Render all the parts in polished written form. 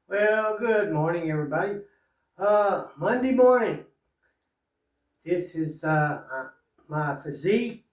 Well, good morning, everybody. Monday morning. This is my physique.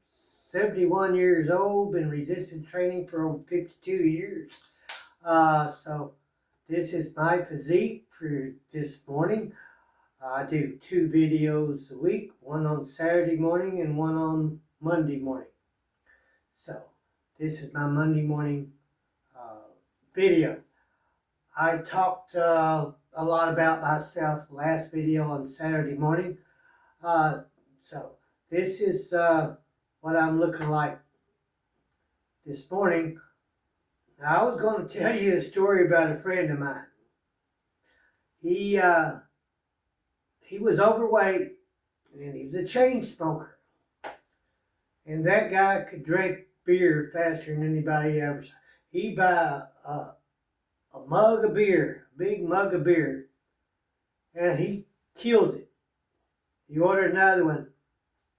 71 years old, been resistance training for over 52 years. So this is my physique for this morning. I do 2 videos a week, one on Saturday morning and one on Monday morning. So this is my Monday morning video. I talked a lot about myself last video on Saturday morning. So this is what I'm looking like this morning. Now, I was going to tell you a story about a friend of mine. He was overweight and he was a chain smoker. And that guy could drink beer faster than anybody ever. He'd buy a mug of beer, a big mug of beer, and he kills it. He ordered another one,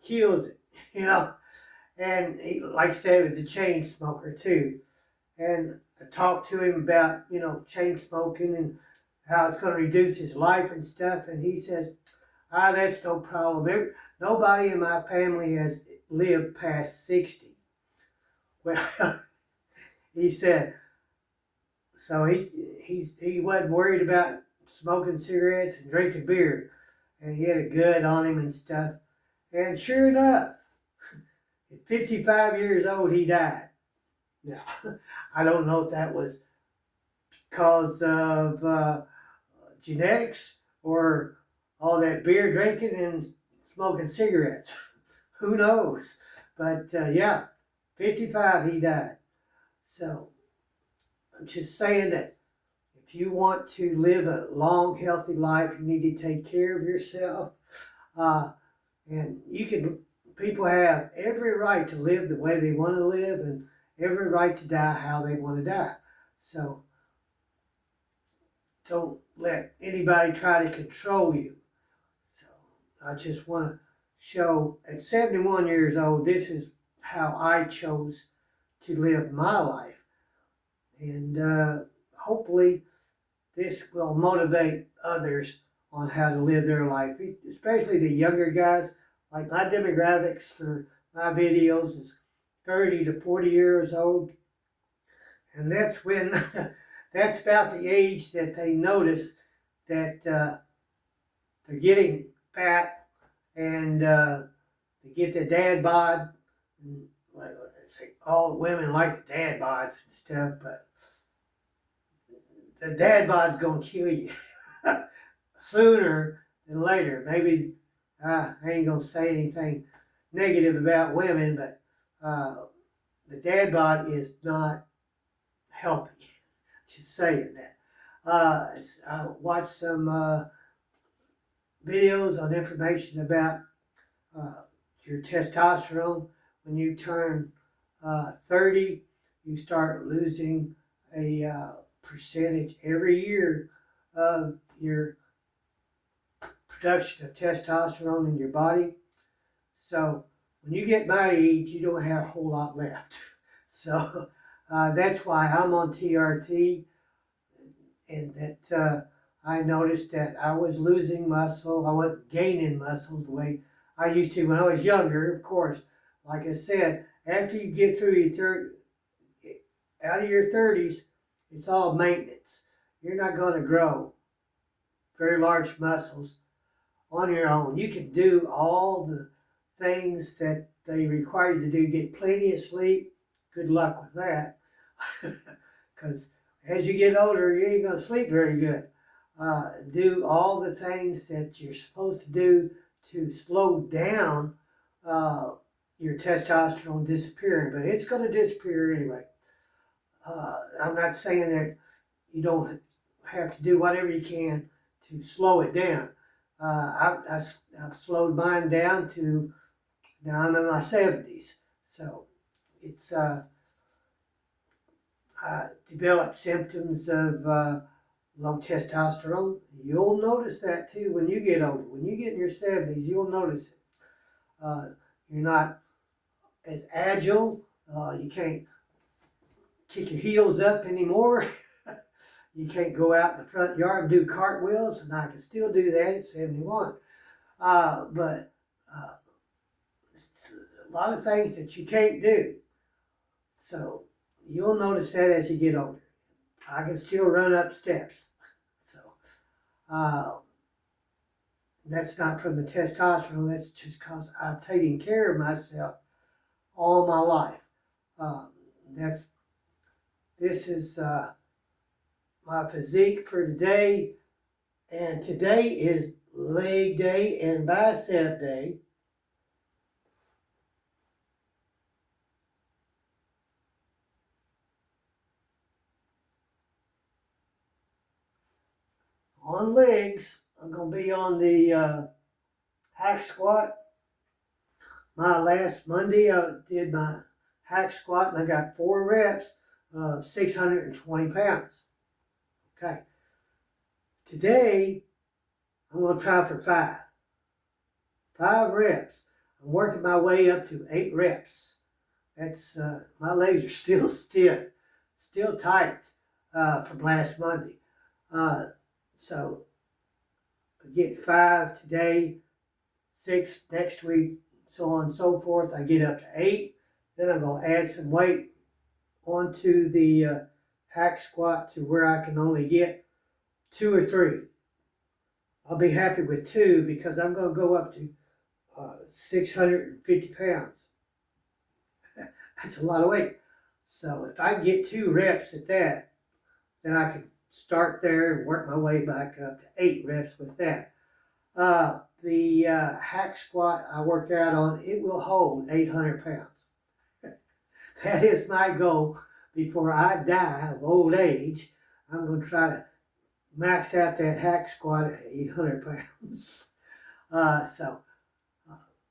kills it, you know. And he, like I said, was a chain smoker too. And I talked to him about, chain smoking and how it's going to reduce his life and stuff. And he says, that's no problem. Nobody in my family has lived past 60. Well, he said, so he wasn't worried about smoking cigarettes and drinking beer. And he had a gut on him and stuff. And sure enough, at 55 years old, he died. Now, I don't know if that was because of genetics or all that beer drinking and smoking cigarettes. Who knows? But yeah, 55 he died. So I'm just saying that if you want to live a long, healthy life, you need to take care of yourself. And people have every right to live the way they want to live and every right to die how they want to die. So don't let anybody try to control you. So I just want to show at 71 years old, this is how I chose to live my life. And hopefully this will motivate others on how to live their life, especially the younger guys. Like my demographics for my videos is 30 to 40 years old. And that's when, that's about the age that they notice that they're getting fat and they get the dad bod. And like, all women like the dad bods and stuff, but the dad bod's going to kill you sooner than later. Maybe I ain't going to say anything negative about women, but the dad bod is not healthy. Just saying that. I watched some videos on information about your testosterone. When you turn 30, you start losing a percentage every year of your production of testosterone in your body. So when you get my age, you don't have a whole lot left. So that's why I'm on TRT, and that I noticed that I was losing muscle. I wasn't gaining muscle the way I used to when I was younger. Of course, like I said, after you get through out of your 30s, it's all maintenance. You're not going to grow very large muscles on your own. You can do all the things that they require you to do. Get plenty of sleep. Good luck with that. Because as you get older, you ain't going to sleep very good. Do all the things that you're supposed to do to slow down your testosterone disappearing. But it's going to disappear anyway. I'm not saying that you don't have to do whatever you can to slow it down. I've slowed mine down to, now I'm in my 70s. So it's developed symptoms of low testosterone. You'll notice that too when you get older. When you get in your 70s, you'll notice it. You're not as agile. You can't kick your heels up anymore. You can't go out in the front yard and do cartwheels, and I can still do that at 71. But it's a lot of things that you can't do. So you'll notice that as you get older. I can still run up steps. So that's not from the testosterone. That's just because I've taken care of myself all my life. This is my physique for today. And today is leg day and bicep day. On legs, I'm going to be on the hack squat. My last Monday, I did my hack squat and I got 4 reps of 620 pounds. Okay. Today, I'm going to try for 5. 5 reps. I'm working my way up to 8 reps. That's, my legs are still stiff, still tight from last Monday. So I get 5 today, 6 next week, so on and so forth. I get up to 8. Then I'm going to add some weight onto the hack squat to where I can only get 2 or 3. I'll be happy with 2 because I'm going to go up to 650 pounds. That's a lot of weight. So if I get 2 reps at that, then I can start there and work my way back up to 8 reps with that. The hack squat I work out on, it will hold 800 pounds. That is my goal before I die of old age. I'm going to try to max out that hack squat at 800 pounds.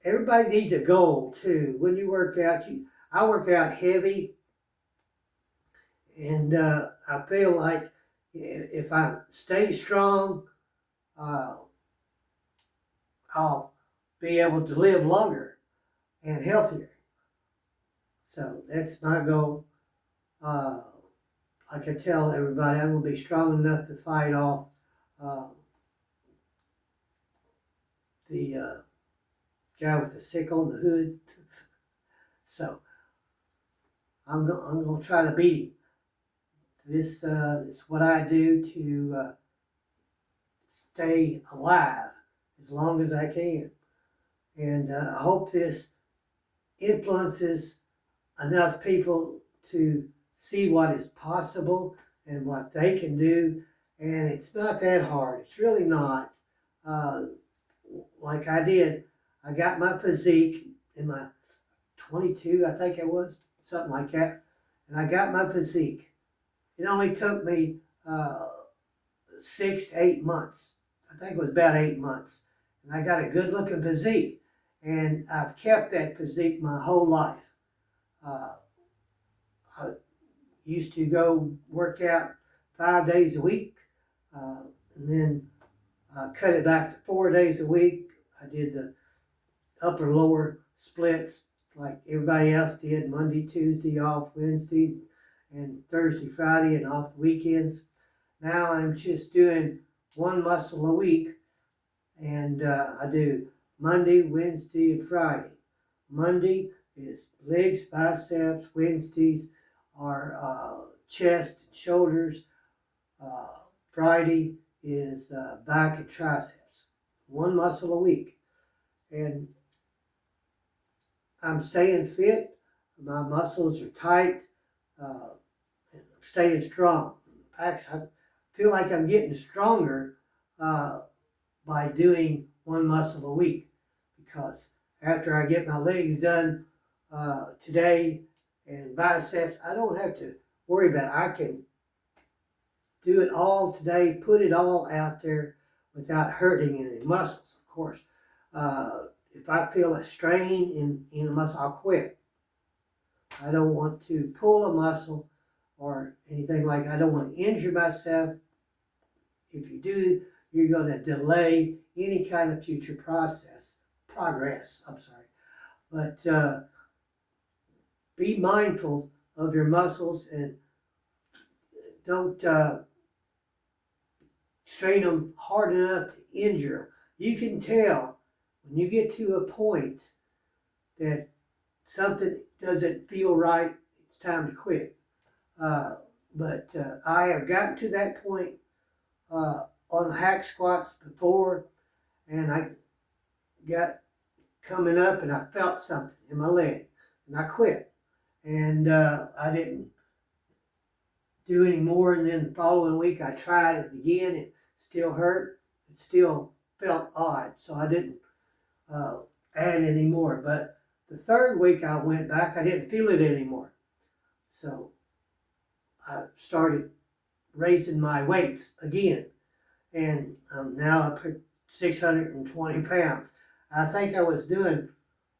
Everybody needs a goal too. When you work out, I work out heavy, and I feel like if I stay strong, I'll be able to live longer and healthier. So that's my goal. I can tell everybody I'm going to be strong enough to fight off the guy with the sickle and the hood. So I'm going to try to beat him. This is what I do to stay alive as long as I can. And I hope this influences enough people to see what is possible and what they can do. And it's not that hard. It's really not. Like I did, I got my physique in my 22, I think it was, something like that. And I got my physique. It only took me 6 to 8 months. I think it was about 8 months. And I got a good looking physique. And I've kept that physique my whole life. I used to go work out 5 days a week. And then cut it back to 4 days a week. I did the upper lower splits like everybody else did. Monday, Tuesday off, Wednesday, and Thursday, Friday, and off the weekends. Now I'm just doing 1 muscle a week, and I do Monday, Wednesday, and Friday. Monday is legs, biceps. Wednesdays are chest and shoulders. Friday is back and triceps. 1 muscle a week. And I'm staying fit. My muscles are tight. And I'm staying strong. In fact, I feel like I'm getting stronger by doing 1 muscle a week. Because after I get my legs done today and biceps, I don't have to worry about it. I can do it all today, put it all out there without hurting any muscles, of course. If I feel a strain in a muscle, I'll quit. I don't want to pull a muscle or anything like that. I don't want to injure myself. If you do, you're going to delay any kind of future progress. But be mindful of your muscles and don't strain them hard enough to injure them. You can tell when you get to a point that something doesn't feel right, it's time to quit. But I have gotten to that point on hack squats before, and I got coming up and I felt something in my leg and I quit. And I didn't do any more. And then the following week I tried it again. It still hurt. It still felt odd. So I didn't add any more. But the third week I went back, I didn't feel it anymore. So I started raising my weights again. And I'm now up at 620 pounds. I think I was doing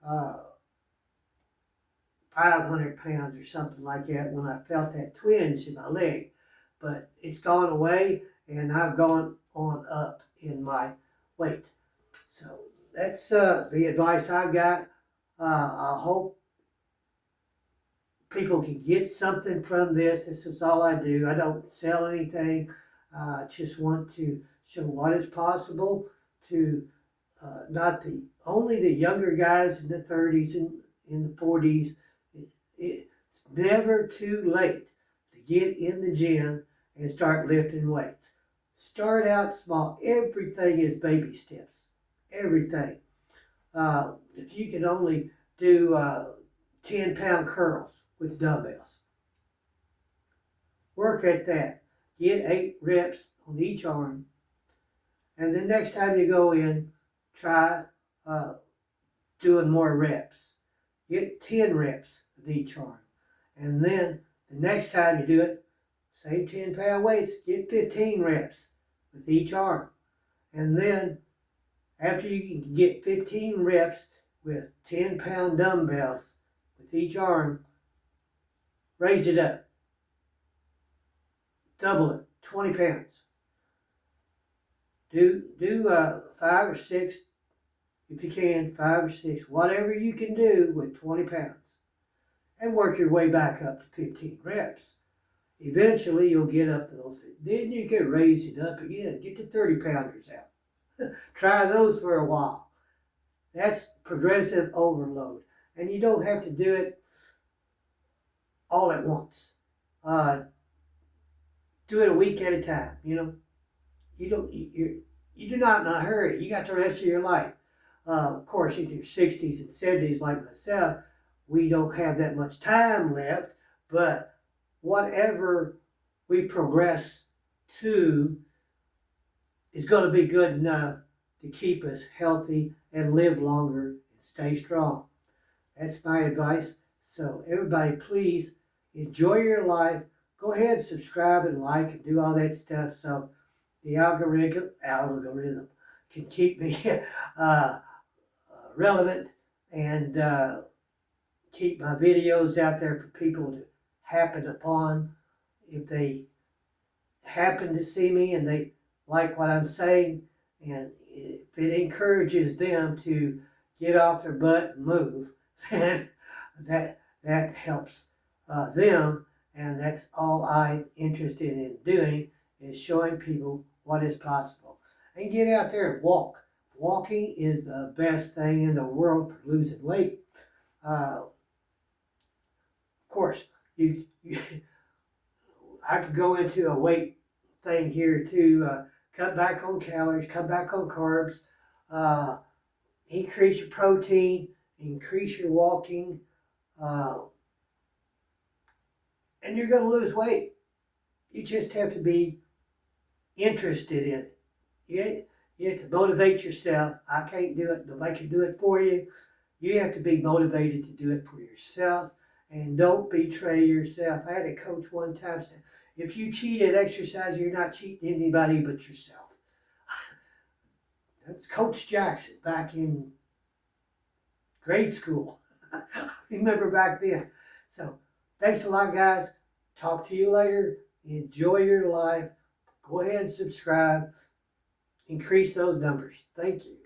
500 pounds or something like that when I felt that twinge in my leg. But it's gone away and I've gone on up in my weight. So that's the advice I've got. I hope people can get something from this. This is all I do. I don't sell anything. I just want to show what is possible to not only the younger guys in the 30s and in the 40s. It's never too late to get in the gym and start lifting weights. Start out small. Everything is baby steps. Everything. If you can only do 10-pound curls with dumbbells, work at that. Get 8 reps on each arm. And then next time you go in, try doing more reps. Get 10 reps with each arm. And then the next time you do it, same 10-pound weights, get 15 reps with each arm. And then after you can get 15 reps with 10-pound dumbbells with each arm, raise it up. Double it, 20 pounds. Do 5 or 6, if you can, 5 or 6, whatever you can do with 20 pounds. And work your way back up to 15 reps. Eventually, you'll get up to those. Then you can raise it up again. Get the 30-pounders out. Try those for a while. That's progressive overload. And you don't have to do it all at once. Do it a week at a time, you know. You do not in a hurry. You got the rest of your life. Of course, in your 60s and 70s like myself, we don't have that much time left, but whatever we progress to is going to be good enough to keep us healthy and live longer and stay strong. That's my advice. So everybody, please enjoy your life. Go ahead and subscribe and like and do all that stuff so the algorithm can keep me relevant and keep my videos out there for people to happen upon. If they happen to see me and they like what I'm saying, and if it encourages them to get off their butt and move, then that helps them. And that's all I'm interested in doing, is showing people what is possible. And get out there and walk. Walking is the best thing in the world for losing weight. Of course, I could go into a weight thing here too. Cut back on calories, cut back on carbs, increase your protein, increase your walking, and you're going to lose weight. You just have to be interested in it. You have to motivate yourself. I can't do it. Nobody can do it for you. You have to be motivated to do it for yourself. And don't betray yourself. I had a coach one time say, if you cheat at exercise, you're not cheating anybody but yourself. That was Coach Jackson back in grade school. I remember back then. So thanks a lot, guys. Talk to you later. Enjoy your life. Go ahead and subscribe. Increase those numbers. Thank you.